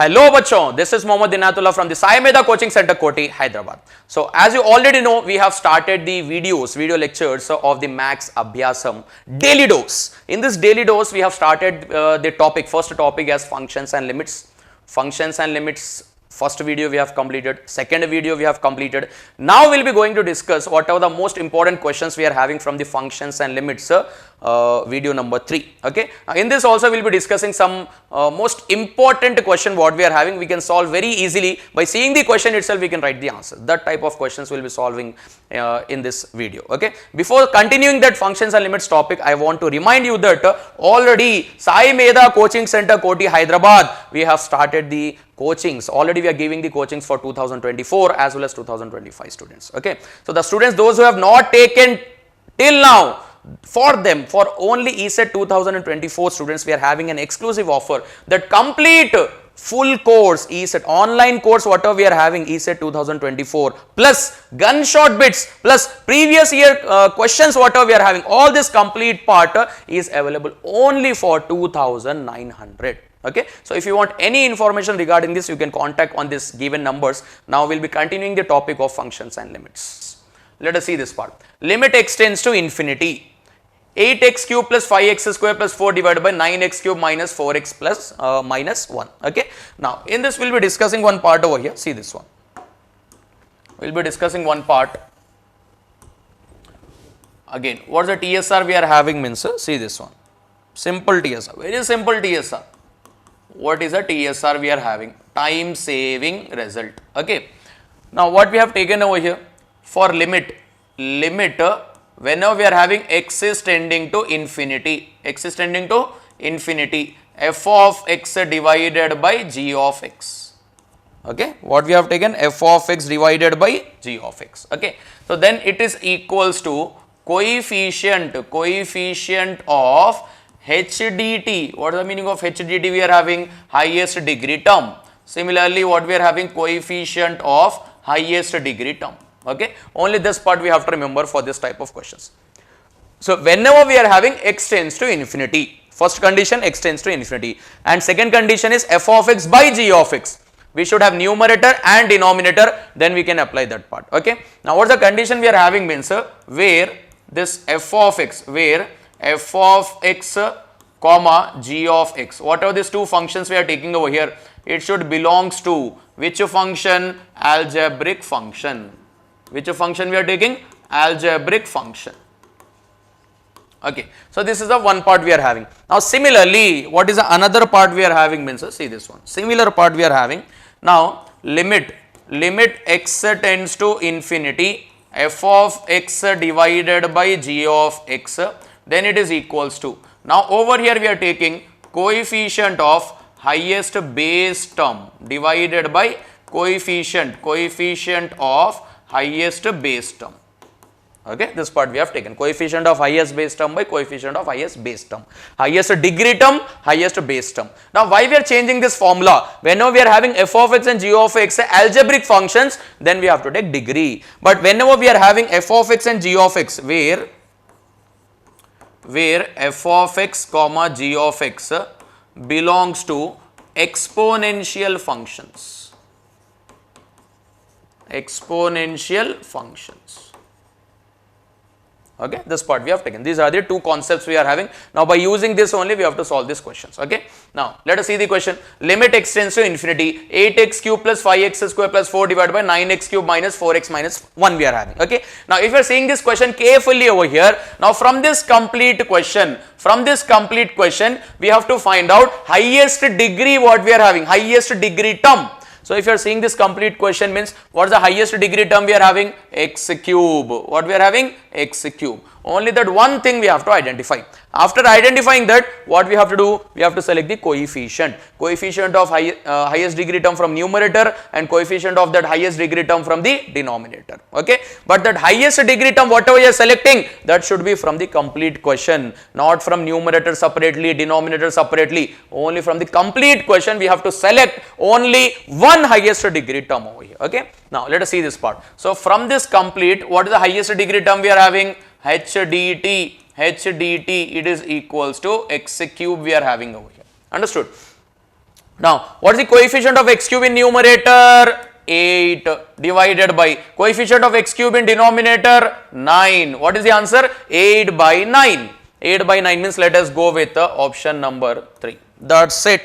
Hello bachon, this is Mohammad Inatullah from the SAIMEDHA Coaching Center Koti, Hyderabad. So as you already know, we have started the video lectures of the Max Abhyasam daily dose. In this daily dose, we have started the topic, first topic as functions and limits. Functions and limits, first video we have completed, second video we have completed. Now we will be going to discuss what are the most important questions we are having from the functions and limits video number 3. Okay. Now in this also we will be discussing some most important question what we are having. We can solve very easily by seeing the question itself. We can write the answer. That type of questions we will be solving in this video. Okay. Before continuing that functions and limits topic, I want to remind you that already SAIMEDHA Coaching Center Koti, Hyderabad, we have started the coachings. Already we are giving the coachings for 2024 as well as 2025 students. Okay. So the students, those who have not taken till now, for them, for only ECET 2024 students, we are having an exclusive offer that complete full course ECET online course whatever we are having ECET 2024 plus gunshot bits plus previous year questions whatever we are having, all this complete part is available only for 2,900. Okay. So if you want any information regarding this, you can contact on this given numbers. Now we will be continuing the topic of functions and limits. Let us see this part. Limit x tends to infinity. 8x cube plus 5x square plus 4 divided by 9x cube minus 4x plus minus 1. Okay. Now in this we will be discussing one part over here. See this one. We will be discussing one part. Again, what is the TSR we are having means, see this one. Simple TSR, very simple TSR. What is the TSR we are having? Time saving result. Okay. Now what we have taken over here for limit whenever we are having x is tending to infinity, f of x divided by g of x. Okay. What we have taken? F of x divided by g of x. Okay. So then it is equals to coefficient of HDT. What is the meaning of HDT? We are having highest degree term. Similarly, what we are having? Coefficient of highest degree term. Okay. Only this part we have to remember for this type of questions. So whenever we are having x tends to infinity, first condition x tends to infinity, and second condition is f of x by g of x. We should have numerator and denominator, then we can apply that part. Okay. Now what is the condition we are having means, where this f of x, where f of x comma g of x, whatever these two functions we are taking over here, it should belongs to which function? Algebraic function. Which function we are taking? Algebraic function. Okay. So this is the one part we are having. Now similarly, what is the another part we are having means, see this one, similar part we are having. Now limit x tends to infinity, f of x divided by g of x, then it is equals to, now over here we are taking coefficient of highest base term divided by coefficient of highest base term. Okay, this part we have taken coefficient of highest base term by coefficient of highest base term, highest degree term, highest base term. Now why we are changing this formula? Whenever we are having f of x and g of x algebraic functions, then we have to take degree. But whenever we are having f of x and g of x, where f of x comma g of x belongs to exponential functions. Okay, this part we have taken. These are the two concepts we are having. Now by using this only we have to solve these questions. Okay. Now let us see the question. Limit x tends to infinity, 8x cube plus 5x square plus 4 divided by 9x cube minus 4x minus 1 we are having. Okay. Now if you are seeing this question carefully over here, now from this complete question we have to find out highest degree what we are having, highest degree term. So if you are seeing this complete question means, what is the highest degree term we are having? X cube. What we are having? X cube. Only that one thing we have to identify. After identifying that, what we have to do? We have to select the coefficient of highest degree term from numerator and coefficient of that highest degree term from the denominator. Okay. But that highest degree term whatever you are selecting, that should be from the complete question, not from numerator separately, denominator separately. Only from the complete question we have to select only one highest degree term over here. Okay. Now let us see this part. So from this complete, what is the highest degree term we are having? HDT, it is equals to x cube we are having over here. Understood? Now, what is the coefficient of x cube in numerator? 8 divided by coefficient of x cube in denominator 9. What is the answer? 8 by 9. 8 by 9 means let us go with option number 3. That's it.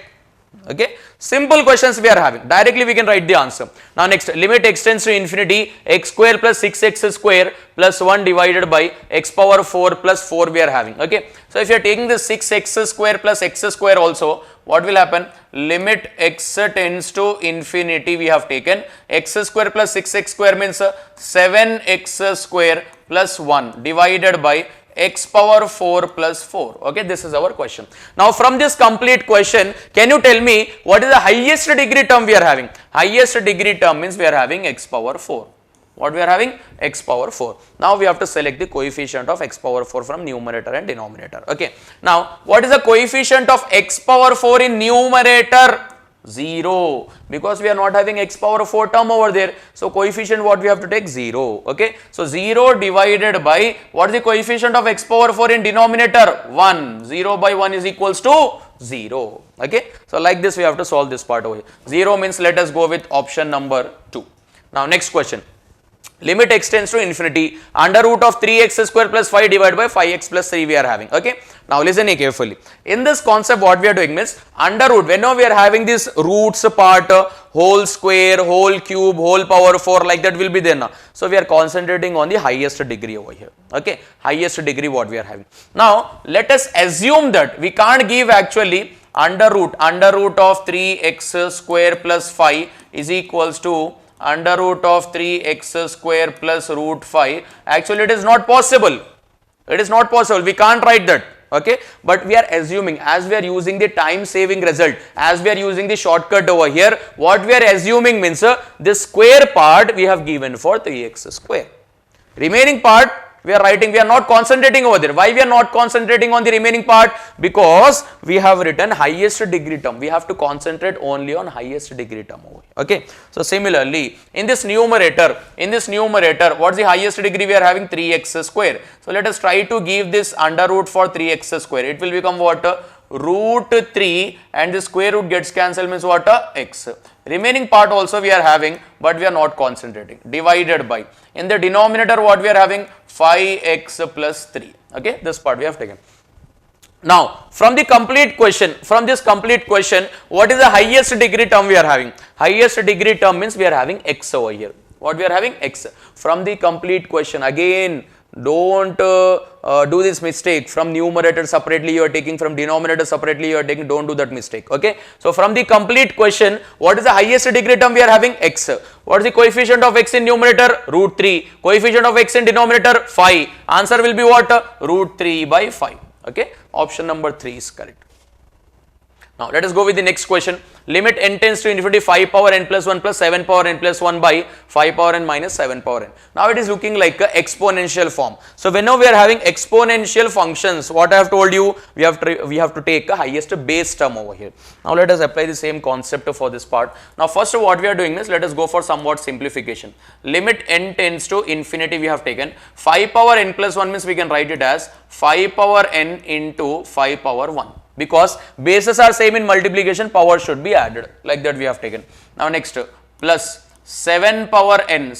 Okay. Simple questions we are having. Directly we can write the answer. Now next, limit x tends to infinity, x square plus 6x square plus 1 divided by x power 4 plus 4 we are having. Okay. So if you are taking this 6x square plus x square also, what will happen? Limit x tends to infinity we have taken. X square plus 6x square means 7x square plus 1 divided by x power 4 plus 4. Okay, this is our question. Now from this complete question, can you tell me what is the highest degree term we are having? Highest degree term means we are having x power 4. What we are having? X power 4. Now we have to select the coefficient of x power 4 from numerator and denominator. Okay. Now what is the coefficient of x power 4 in numerator? 0, because we are not having x power 4 term over there. So coefficient what we have to take? 0. Okay. So 0 divided by what is the coefficient of x power 4 in denominator? 1. 0 by 1 is equals to 0. Okay. So like this we have to solve this part over here. 0 means let us go with option number 2. Now next question. Limit x tends to infinity, under root of 3x square plus 5 divided by 5x plus 3 we are having. Okay. Now listen carefully. In this concept what we are doing means under root, whenever we are having this roots part, whole square, whole cube, whole power 4 like that will be there now. So we are concentrating on the highest degree over here. Okay. Highest degree what we are having. Now let us assume that we can't give actually under root of 3x square plus 5 is equals to under root of 3x square plus root 5. Actually it is not possible. It is not possible. We can't write that. Okay. But we are assuming, as we are using the time saving result, as we are using the shortcut over here, what we are assuming means this square part we have given for 3x square. Remaining part we are writing, we are not concentrating over there. Why we are not concentrating on the remaining part? Because we have written highest degree term. We have to concentrate only on highest degree term over here. Okay. So similarly, in this numerator, what is the highest degree we are having? 3x square. So let us try to give this under root for 3x square. It will become what? Root 3, and the square root gets cancelled means what? X. Remaining part also we are having, but we are not concentrating. Divided by, in the denominator what we are having? 5x plus 3. Okay, this part we have taken. Now from this complete question, what is the highest degree term we are having? Highest degree term means we are having x over here. What we are having? X. From the complete question, again don't do this mistake. From numerator separately you are taking, from denominator separately you are taking. Don't do that mistake. Okay. So from the complete question, what is the highest degree term we are having? X. What is the coefficient of x in numerator? Root 3. Coefficient of x in denominator? 5. Answer will be what? Root 3 by 5. Okay. Option number 3 is correct. Now let us go with the next question. Limit n tends to infinity 5 power n plus 1 plus 7 power n plus 1 by 5 power n minus 7 power n. Now it is looking like a exponential form. So whenever we are having exponential functions, what I have told you, we have to take a highest base term over here. Now let us apply the same concept for this part. Now first what we are doing is, let us go for somewhat simplification. Limit n tends to infinity we have taken. 5 power n plus 1 means we can write it as 5 power n into 5 power 1. Because bases are same in multiplication, power should be added, like that we have taken. Now next, plus 7 power n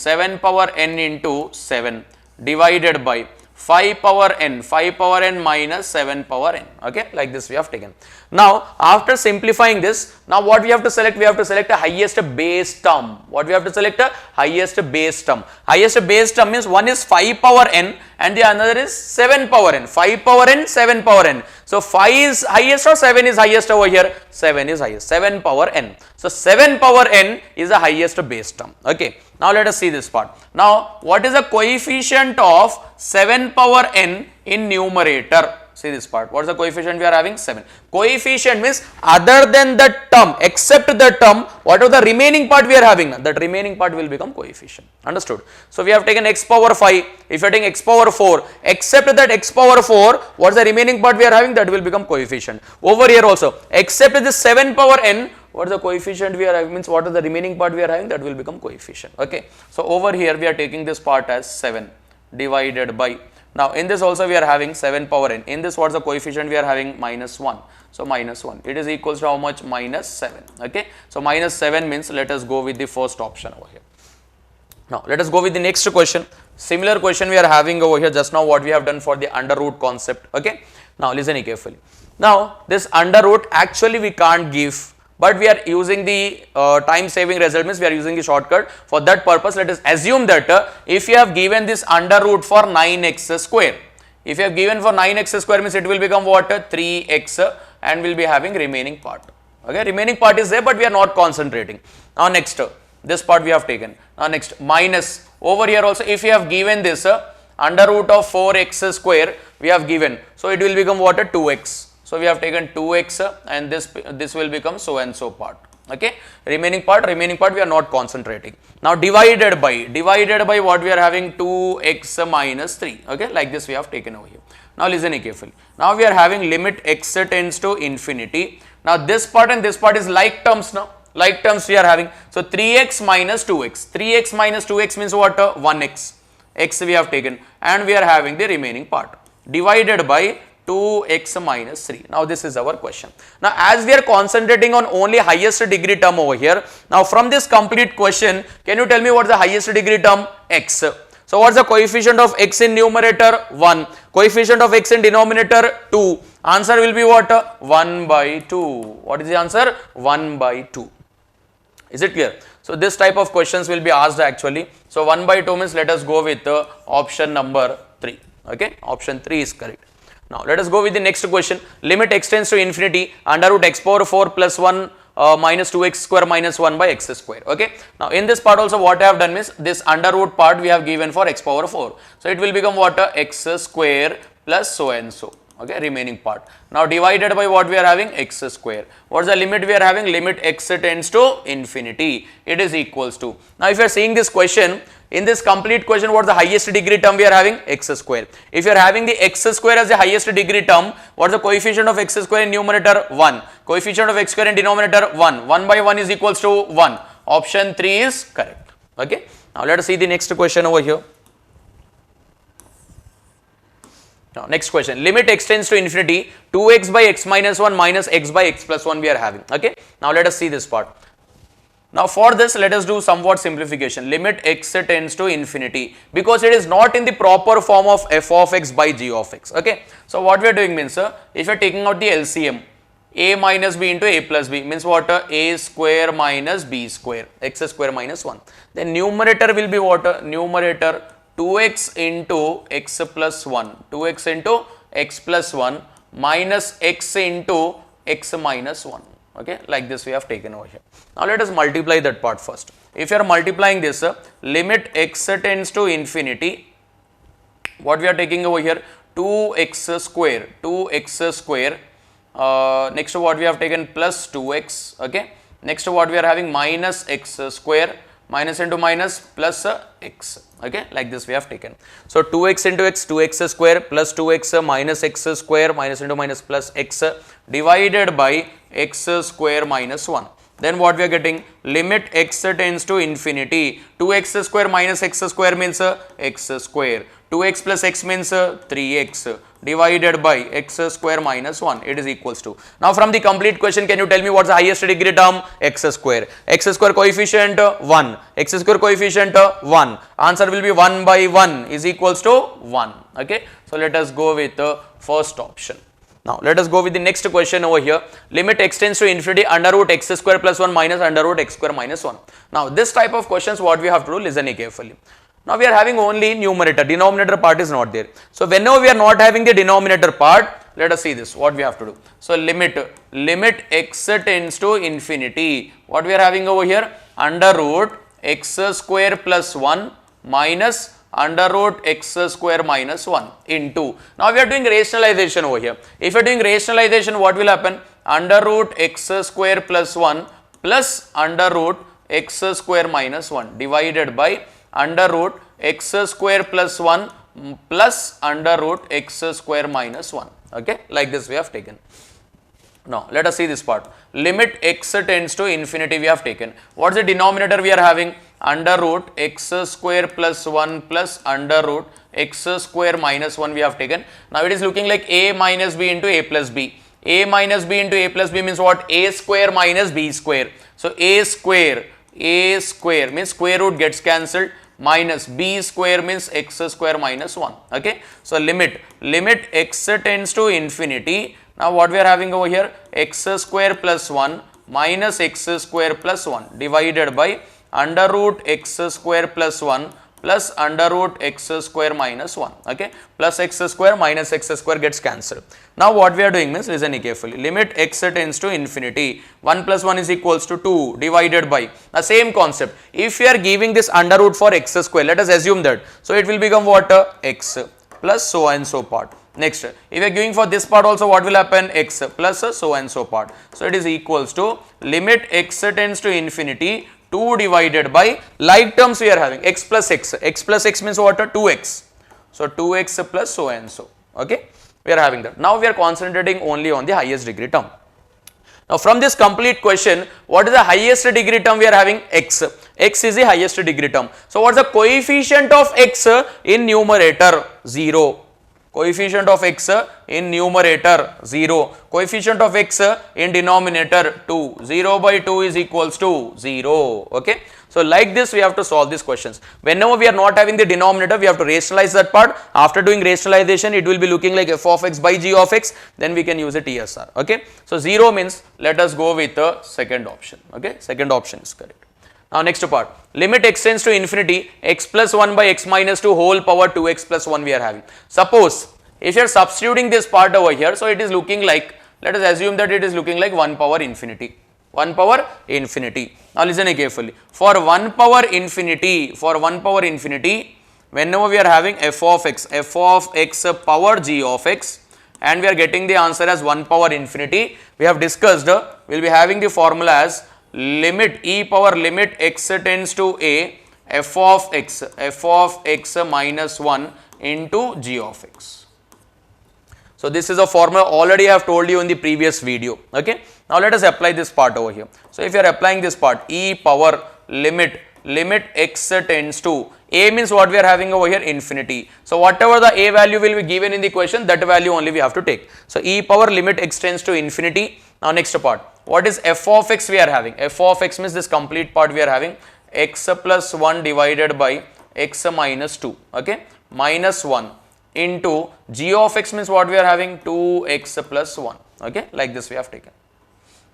into 7 divided by 5 power n minus 7 power n. Okay, like this we have taken. Now after simplifying this, now what we have to select? We have to select a highest base term. What we have to select? A highest base term. Highest base term means one is 5 power n and the another is 7 power n. 5 power n, 7 power n. So 5 is highest or 7 is highest over here? 7 is highest. 7 power n. So 7 power n is the highest base term. Okay. Now let us see this part. Now what is the coefficient of 7 power n in numerator? See this part. What is the coefficient we are having? 7. Coefficient means other than the term, except the term, whatever the remaining part we are having, that remaining part will become coefficient. Understood? So we have taken x power 5. If you are taking x power 4, except that x power 4, what is the remaining part we are having? That will become coefficient. Over here also, except this 7 power n, what is the coefficient we are having? Means what is the remaining part we are having? That will become coefficient. Okay. So over here we are taking this part as 7 divided by. Now in this also we are having 7 power n. In this, what's the coefficient we are having? Minus 1. So minus 1. It is equals to how much? Minus 7. Okay. So minus 7 means let us go with the first option over here. Now let us go with the next question. Similar question we are having over here just now, what we have done for the under root concept. Okay. Now listen carefully. Now this under root actually we can't give, but we are using the time saving result, means we are using the shortcut. For that purpose, let us assume that if you have given this under root for 9x square, if you have given for 9x square means it will become what? 3x, and will be having remaining part. Okay, remaining part is there, but we are not concentrating. Now next, this part we have taken. Now next, minus over here also, if you have given this under root of 4x square we have given, so it will become what? 2x. So we have taken 2x, and this will become so and so part. Okay, remaining part we are not concentrating. Now divided by what we are having? 2x minus 3. Okay, like this we have taken over here. Now listen carefully. Now we are having limit x tends to infinity. Now this part and this part is like terms now. Like terms we are having. So 3x minus 2x. 3x minus 2x means what? 1x. X we have taken, and we are having the remaining part divided by 2x minus 3. Now this is our question. Now as we are concentrating on only highest degree term over here, now from this complete question, can you tell me what is the highest degree term? X. So what is the coefficient of x in numerator? 1. Coefficient of x in denominator? 2. Answer will be what? 1 by 2. What is the answer? 1 by 2. Is it clear? So this type of questions will be asked actually. So 1 by 2 means let us go with option number 3. Okay, option 3 is correct. Now let us go with the next question. Limit x tends to infinity, under root x power 4 plus 1 minus 2x square minus 1 by x square. Okay. Now in this part also what I have done is this under root part we have given for x power 4. So it will become what? X square plus so and so. Okay, remaining part. Now divided by what we are having? X square. What is the limit we are having? Limit x tends to infinity. It is equals to. Now if you are seeing this question, in this complete question, what is the highest degree term we are having? X square. If you are having the x square as the highest degree term, what is the coefficient of x square in numerator? 1. Coefficient of x square in denominator? 1. 1 by 1 is equals to 1. Option 3 is correct. Okay. Now let us see the next question over here. Now next question, limit x tends to infinity, 2x by x minus 1 minus x by x plus 1 we are having. Okay. Now let us see this part. Now for this let us do somewhat simplification. Limit x tends to infinity, because it is not in the proper form of f of x by g of x. Okay. So what we are doing means, if you are taking out the LCM, a minus b into a plus b means what? A square minus b square, x square minus 1. Then numerator will be what? Numerator 2x into x plus 1, 2x into x plus 1 minus x into x minus 1. Okay, like this we have taken over here. Now let us multiply that part first. If you are multiplying this, limit x tends to infinity, what we are taking over here? 2x square, 2x square. Next what we have taken? Plus 2x. Okay. Next what we are having? Minus x square, minus into minus plus x. Okay, like this we have taken. So 2x into x, 2x square plus 2x minus x square minus into minus plus x divided by x square minus 1. Then what we are getting? Limit x tends to infinity. 2x square minus x square means x square. 2x plus x means 3x divided by x square minus 1. It is equals to. Now from the complete question, can you tell me what is the highest degree term? X square. X square coefficient 1. X square coefficient 1. Answer will be 1 by 1 is equals to 1. Okay. So let us go with the first option. Now let us go with the next question over here. Limit x tends to infinity, under root x square plus 1 minus under root x square minus 1. Now this type of questions what we have to do, listen carefully. Now we are having only numerator, denominator part is not there. So whenever we are not having the denominator part, let us see this, what we have to do. So limit x tends to infinity. What we are having over here? Under root x square plus 1 minus under root x square minus 1 into. Now we are doing rationalization over here. If you are doing rationalization, what will happen? Under root x square plus 1 plus under root x square minus 1 divided by under root x square plus 1 plus under root x square minus 1. Okay, like this we have taken. Now let us see this part. Limit x tends to infinity we have taken. What is the denominator we are having? Under root x square plus 1 plus under root x square minus 1 we have taken. Now it is looking like a minus b into a plus b. A minus b into a plus b means what? A square minus b square. So a square means square root gets cancelled, minus b square means x square minus 1. Okay. So limit x tends to infinity. Now what we are having over here? X square plus 1 minus x square plus 1 divided by under root x square plus 1 plus under root x square minus 1. Okay. Plus x square minus x square gets cancelled. Now what we are doing means, listen carefully, limit x tends to infinity, 1 plus 1 is equals to 2 divided by the same concept. If we are giving this under root for x square, let us assume that, so it will become what? X plus so and so part. Next, if we are giving for this part also, what will happen? X plus so and so part. So it is equals to limit x tends to infinity, 2 divided by, like terms we are having, x plus x. X plus x means what? 2x. So 2x plus so and so. Okay. We are having that. Now we are concentrating only on the highest degree term. Now from this complete question, what is the highest degree term we are having? X. X is the highest degree term. So what is the coefficient of x in numerator? 0. Coefficient of x in numerator 0. Coefficient of x in denominator 2. 0 by 2 is equals to 0. Okay. So like this we have to solve these questions. Whenever we are not having the denominator, we have to rationalize that part. After doing rationalization, it will be looking like f of x by g of x. Then we can use a TSR. Okay. So 0 means let us go with the second option. Okay. Second option is correct. Now next part, limit x tends to infinity, x plus 1 by x minus 2 whole power 2x plus 1 we are having. Suppose if you are substituting this part over here, so it is looking like, let us assume that it is looking like 1 power infinity. 1 power infinity. Now listen carefully. For 1 power infinity, whenever we are having f of x power g of x, and we are getting the answer as 1 power infinity, we have discussed, we will be having the formula as limit e power limit x tends to a f of x minus 1 into g of x. So this is a formula already I have told you in the previous video. Okay. Now let us apply this part over here. So if you are applying this part, e power limit x tends to, a means what we are having over here? Infinity. So whatever the a value will be given in the question, that value only we have to take. So e power limit x tends to infinity. Now next part, what is f of x we are having? F of x means this complete part we are having, x plus 1 divided by x minus 2. Okay. Minus 1 into g of x means what we are having? 2x plus 1. Okay. Like this we have taken.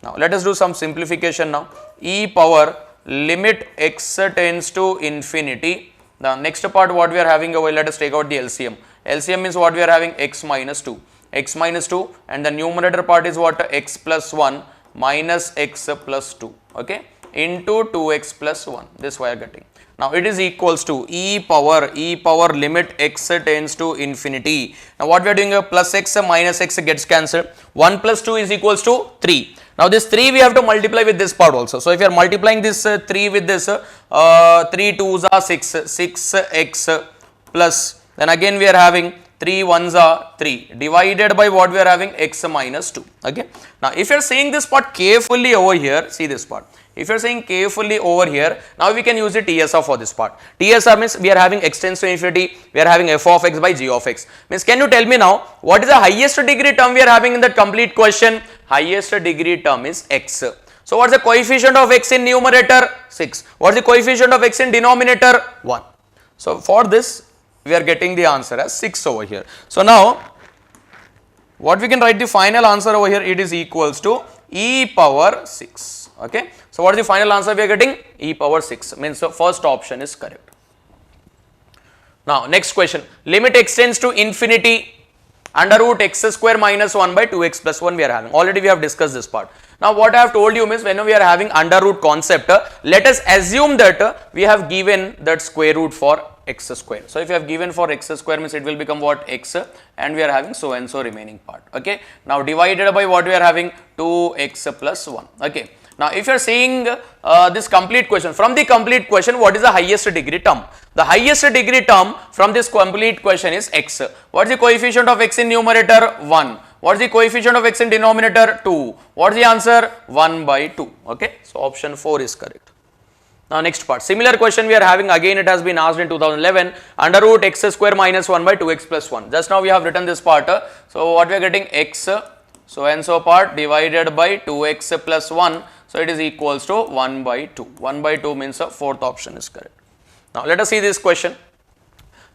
Now let us do some simplification now. E power limit x tends to infinity. The next part what we are having over, let us take out the LCM. LCM means what we are having? X minus 2. X minus 2, and the numerator part is what? X plus 1 minus x plus 2. Okay. Into 2x plus 1. This we are getting. Now it is equals to e power limit x tends to infinity. Now what we are doing here? Plus x minus x gets cancelled. 1 plus 2 is equals to 3. Now this 3 we have to multiply with this part also. So if you are multiplying this 3 with this, 3 2s are 6x plus, then again we are having 3 1s are 3 divided by what we are having? X minus 2. Okay. Now if you are seeing this part carefully over here, see this part. If you are saying carefully over here, now we can use the TSR for this part. TSR means we are having x tends to infinity, we are having f of x by g of x. Means can you tell me now, what is the highest degree term we are having in that complete question? Highest degree term is x. So what is the coefficient of x in numerator? 6. What is the coefficient of x in denominator? 1. So for this we are getting the answer as 6 over here. So now what we can write the final answer over here, it is equals to e power 6. Okay. So what is the final answer we are getting? E power 6, means the first option is correct. Now next question, limit x tends to infinity, under root x square minus 1 by 2x plus 1 we are having. Already we have discussed this part. Now what I have told you means, when we are having under root concept, let us assume that we have given that square root for x square. So if you have given for x square means it will become what? X, and we are having so and so remaining part. Okay. Now divided by what we are having? 2x plus 1. Okay. Now if you are seeing this complete question, from the complete question, what is the highest degree term? The highest degree term from this complete question is x. What is the coefficient of x in numerator? 1. What is the coefficient of x in denominator? 2. What is the answer? 1 by 2. Okay. So option 4 is correct. Now next part, similar question we are having again, it has been asked in 2011, under root x square minus 1 by 2x plus 1. Just now we have written this part. So what we are getting, x so and so part divided by 2x plus 1. So it is equals to 1 by 2. 1 by 2 means the fourth option is correct. Now let us see this question.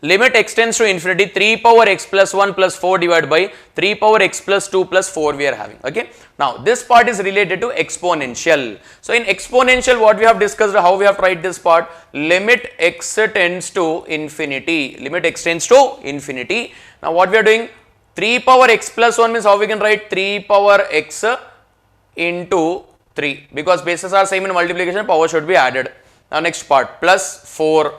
Limit x tends to infinity, 3 power x plus 1 plus 4 divided by 3 power x plus 2 plus 4 we are having. Okay. Now this part is related to exponential. So in exponential what we have discussed, how we have to write this part, limit x tends to infinity. Limit x tends to infinity. Now what we are doing, 3 power x plus 1 means how we can write 3 power x into 3, because bases are same in multiplication, power should be added. Now next part, plus 4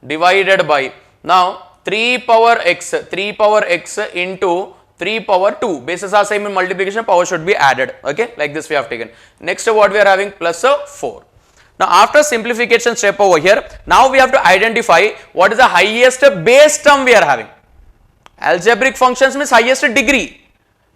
divided by, now 3 power x into 3 power 2, bases are same in multiplication, power should be added. Okay, like this we have taken. Next what we are having, plus 4. Now after simplification step over here, now we have to identify what is the highest base term we are having. Algebraic functions means highest degree,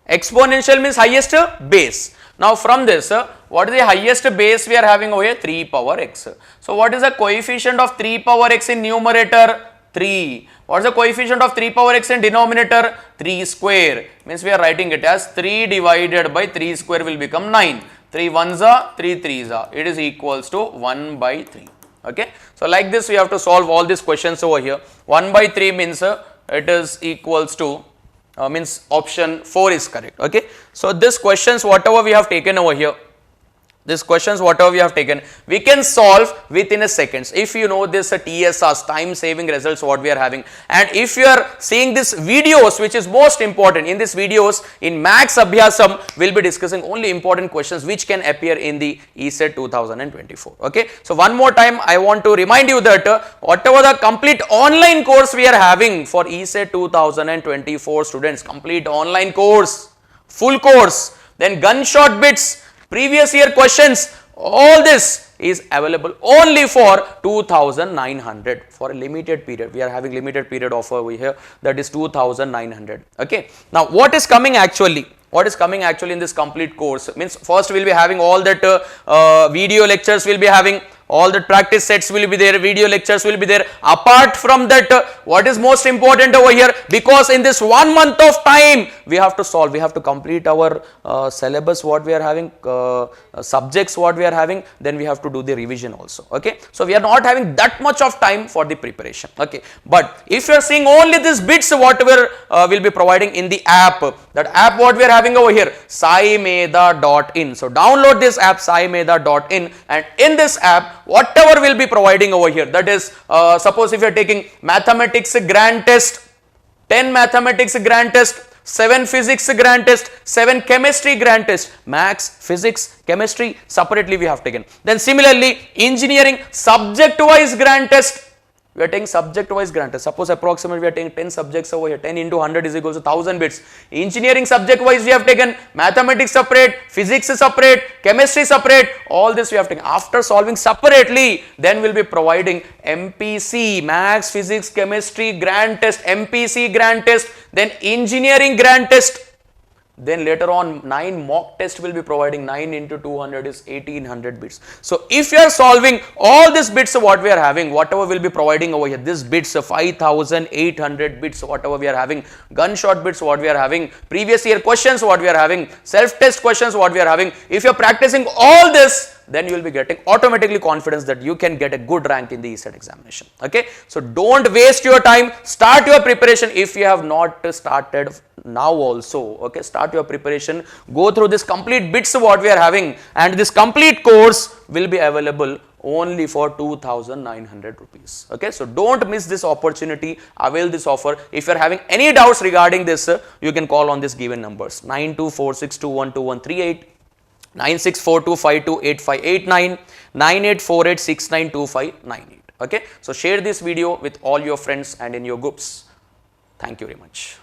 exponential means highest base. Now from this, what is the highest base we are having over here? 3 power x. So what is the coefficient of 3 power x in numerator? 3. What is the coefficient of 3 power x in denominator? 3 square. Means we are writing it as 3 divided by 3 square will become 9. 3 ones are, 3 threes are. It is equals to 1 by 3. Okay. So like this we have to solve all these questions over here. 1 by 3 means it is equals to means option 4 is correct. Okay. So this questions whatever we have taken over here, these questions whatever we have taken, we can solve within a seconds. If you know this TSRs, time saving results what we are having, and if you are seeing this videos, which is most important, in these videos in Max Abhyasam we'll be discussing only important questions which can appear in the ECET 2024. Okay. So one more time I want to remind you that whatever the complete online course we are having for ECET 2024 students, complete online course, full course, then gunshot bits, previous year questions, all this is available only for 2,900 for a limited period. We are having limited period offer over here, that is 2,900. Okay. Now what is coming actually? What is coming actually in this complete course? Means first we will be having all that video lectures will be having, all the practice sets will be there, video lectures will be there. Apart from that, what is most important over here, because in this 1 month of time we have to solve, we have to complete our syllabus what we are having, subjects what we are having, then we have to do the revision also. Okay. So we are not having that much of time for the preparation. Okay. But if you are seeing only these bits whatever will be providing in the app, that app what we are having over here, SAIMEDHA.in. So download this app SAIMEDHA.in, and in this app whatever will be providing over here, that is suppose if you are taking mathematics grand test, 10 mathematics grand test, 7 physics grand test, 7 chemistry grand test, maths, physics, chemistry separately we have taken. Then similarly engineering subject wise grand test, we are taking subject wise grand test. Suppose approximately we are taking 10 subjects over here, 10 into 100 is equal to 1000 bits. Engineering subject wise we have taken mathematics separate, physics separate, chemistry separate, all this we have taken. After solving separately, then we will be providing MPC, maths, physics, chemistry grand test, MPC grand test, then engineering grand test. Then later on 9 mock test will be providing. 9 into 200 is 1800 bits. So if you are solving all these bits what we are having, whatever will be providing over here, this bits 5800 bits whatever we are having, gunshot bits what we are having, previous year questions what we are having, self test questions what we are having, if you are practicing all this, then you will be getting automatically confidence that you can get a good rank in the ECET examination. Okay. So don't waste your time, start your preparation if you have not started now also. Okay. Start your preparation, go through this complete bits what we are having, and this complete course will be available only for 2,900 rupees. Okay. So don't miss this opportunity, avail this offer. If you are having any doubts regarding this, you can call on this given numbers 9246212138, 9642528589, 9848692598. Okay. So share this video with all your friends and in your groups. Thank you very much.